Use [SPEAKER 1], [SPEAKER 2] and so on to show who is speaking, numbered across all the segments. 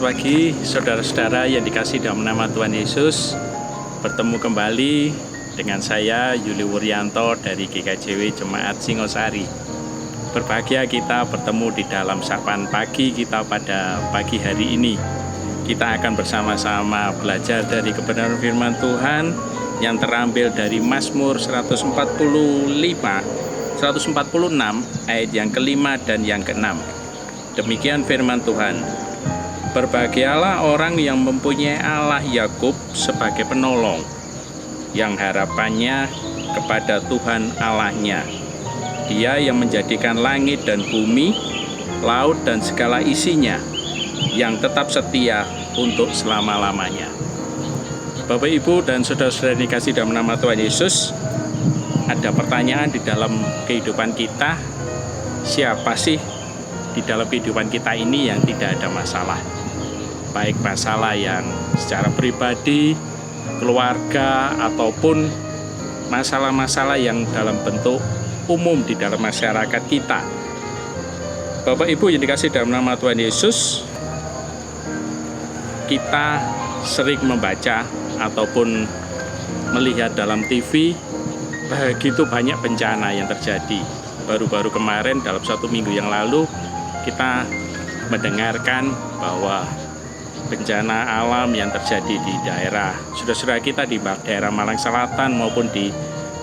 [SPEAKER 1] pagi saudara-saudara yang dikasihi dalam nama Tuhan Yesus. Bertemu kembali dengan saya Yuli Wuryanto dari GKJW Jemaat Singosari. Berbahagia kita bertemu di dalam sapaan pagi kita pada pagi hari ini. Kita akan bersama-sama belajar dari kebenaran firman Tuhan yang terambil dari Mazmur 146 ayat yang kelima dan yang keenam. Demikian firman Tuhan. Berbahagialah orang yang mempunyai Allah Yakub sebagai penolong, yang harapannya kepada Tuhan Allahnya. Dia yang menjadikan langit dan bumi, laut dan segala isinya, yang tetap setia untuk selama-lamanya. Bapak, Ibu, dan saudara-saudara dikasihi dalam nama Tuhan Yesus, ada pertanyaan di dalam kehidupan kita, siapa sih di dalam kehidupan kita ini yang tidak ada masalah? Baik masalah yang secara pribadi, keluarga, ataupun masalah-masalah yang dalam bentuk umum di dalam masyarakat kita. Bapak Ibu yang dikasihi dalam nama Tuhan Yesus, kita sering membaca ataupun melihat dalam TV begitu banyak bencana yang terjadi. Baru-baru kemarin dalam 1 minggu yang lalu kita mendengarkan bahwa bencana alam yang terjadi di daerah saudara-saudara kita di daerah Malang Selatan maupun di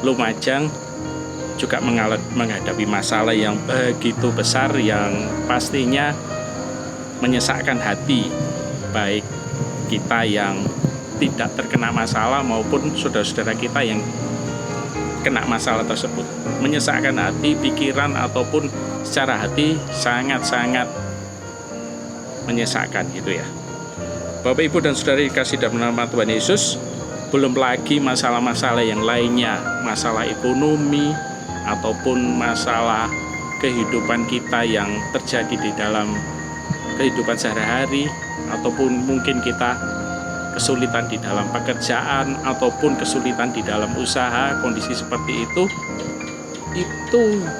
[SPEAKER 1] Lumajang juga menghadapi masalah yang begitu besar yang pastinya menyesakkan hati, baik kita yang tidak terkena masalah maupun saudara-saudara kita yang kena masalah tersebut. Menyesakkan hati, pikiran ataupun secara hati sangat-sangat menyesakkan gitu ya. Bapak, Ibu, dan saudara dikasihi dalam nama Tuhan Yesus, belum lagi masalah-masalah yang lainnya, masalah ekonomi ataupun masalah kehidupan kita yang terjadi di dalam kehidupan sehari-hari, ataupun mungkin kita kesulitan di dalam pekerjaan ataupun kesulitan di dalam usaha. Kondisi seperti itu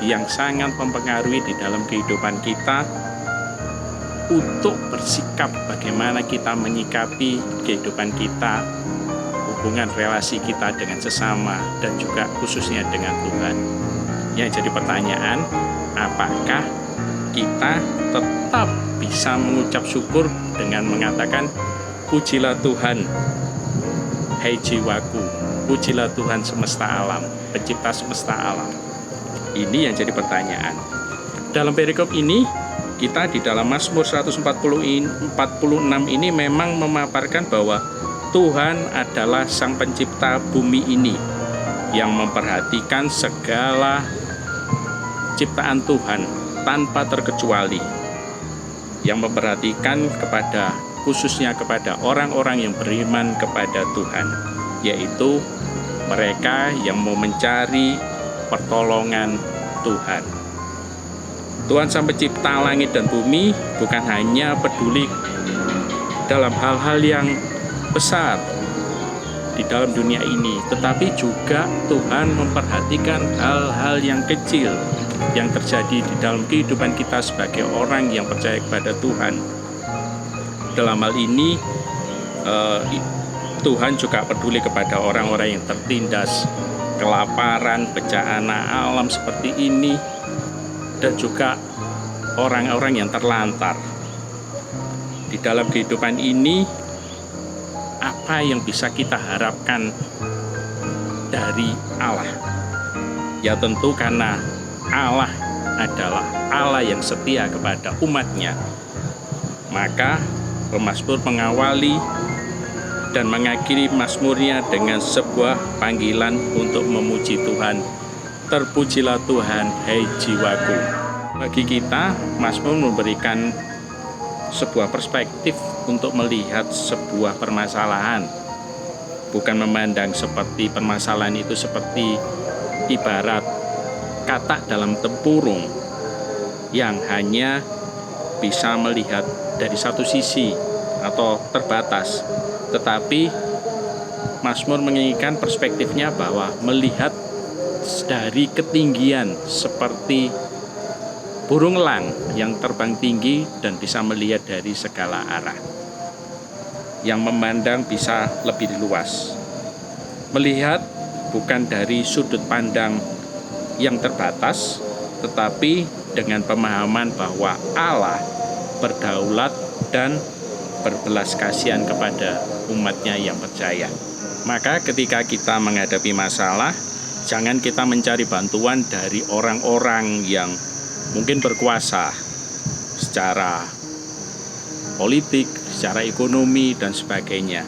[SPEAKER 1] yang sangat mempengaruhi di dalam kehidupan kita untuk bersikap bagaimana kita menyikapi kehidupan kita, hubungan relasi kita dengan sesama, dan juga khususnya dengan Tuhan. Yang jadi pertanyaan, apakah kita tetap bisa mengucap syukur dengan mengatakan, pujilah Tuhan, hai jiwaku, pujilah Tuhan semesta alam, pencipta semesta alam. Ini yang jadi pertanyaan. Dalam perikop ini, kita di dalam Mazmur 146 ini memang memaparkan bahwa Tuhan adalah Sang Pencipta bumi ini, yang memperhatikan segala ciptaan Tuhan tanpa terkecuali, yang memperhatikan khususnya kepada orang-orang yang beriman kepada Tuhan, yaitu mereka yang mau mencari pertolongan Tuhan. Tuhan Sang Pencipta langit dan bumi bukan hanya peduli dalam hal-hal yang besar di dalam dunia ini, tetapi juga Tuhan memperhatikan hal-hal yang kecil yang terjadi di dalam kehidupan kita sebagai orang yang percaya kepada Tuhan. Dalam hal ini, Tuhan juga peduli kepada orang-orang yang tertindas, kelaparan, bencana alam seperti ini, dan juga orang-orang yang terlantar. Di dalam kehidupan ini, apa yang bisa kita harapkan dari Allah? Ya tentu karena Allah adalah Allah yang setia kepada umatnya, maka pemazmur mengawali dan mengakhiri mazmurnya dengan sebuah panggilan untuk memuji Tuhan. Terpujilah Tuhan, hai jiwaku. Bagi kita, mazmur memberikan sebuah perspektif untuk melihat sebuah permasalahan, bukan memandang seperti permasalahan itu seperti ibarat katak dalam tempurung yang hanya bisa melihat dari satu sisi atau terbatas, tetapi mazmur menginginkan perspektifnya bahwa melihat dari ketinggian seperti burung elang yang terbang tinggi dan bisa melihat dari segala arah. yang memandang bisa lebih luas. Melihat bukan dari sudut pandang yang terbatas, tetapi dengan pemahaman bahwa Allah berdaulat dan berbelas kasihan kepada umatnya yang percaya. Maka ketika kita menghadapi masalah, jangan kita mencari bantuan dari orang-orang yang mungkin berkuasa secara politik, secara ekonomi, dan sebagainya.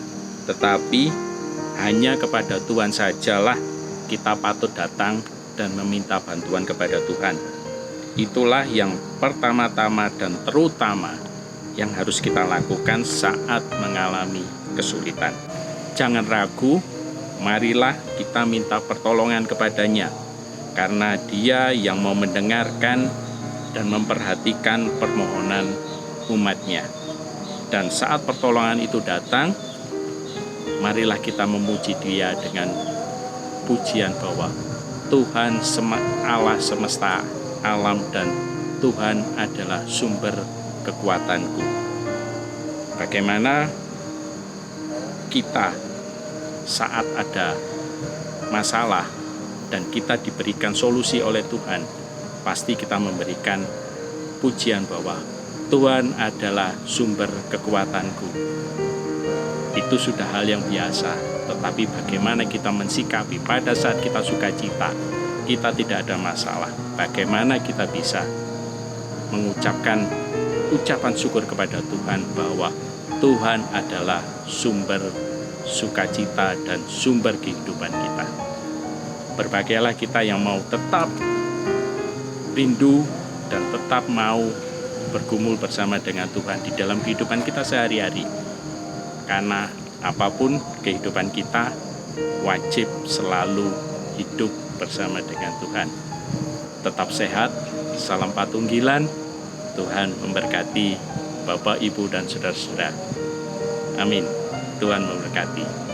[SPEAKER 1] Tetapi hanya kepada Tuhan sajalah kita patut datang dan meminta bantuan kepada Tuhan. Itulah yang pertama-tama dan terutama yang harus kita lakukan saat mengalami kesulitan. Jangan ragu, marilah kita minta pertolongan kepadanya, karena Dia yang mau mendengarkan dan memperhatikan permohonan umatnya. Dan saat pertolongan itu datang, marilah kita memuji Dia dengan pujian bahwa Tuhan Allah semesta alam dan Tuhan adalah sumber kekuatanku. Bagaimana kita saat ada masalah dan kita diberikan solusi oleh Tuhan, pasti kita memberikan pujian bahwa Tuhan adalah sumber kekuatanku. Itu sudah hal yang biasa, tetapi bagaimana kita mensikapi pada saat kita sukacita, kita tidak ada masalah. Bagaimana kita bisa mengucapkan ucapan syukur kepada Tuhan bahwa Tuhan adalah sumber sukacita dan sumber kehidupan kita. Berbahagialah kita yang mau tetap rindu dan tetap mau bergumul bersama dengan Tuhan di dalam kehidupan kita sehari-hari. Karena apapun kehidupan kita wajib selalu hidup bersama dengan Tuhan. Tetap sehat, salam patunggilan, Tuhan memberkati Bapak, Ibu, dan saudara-saudara. Amin. Tuhan memberkati.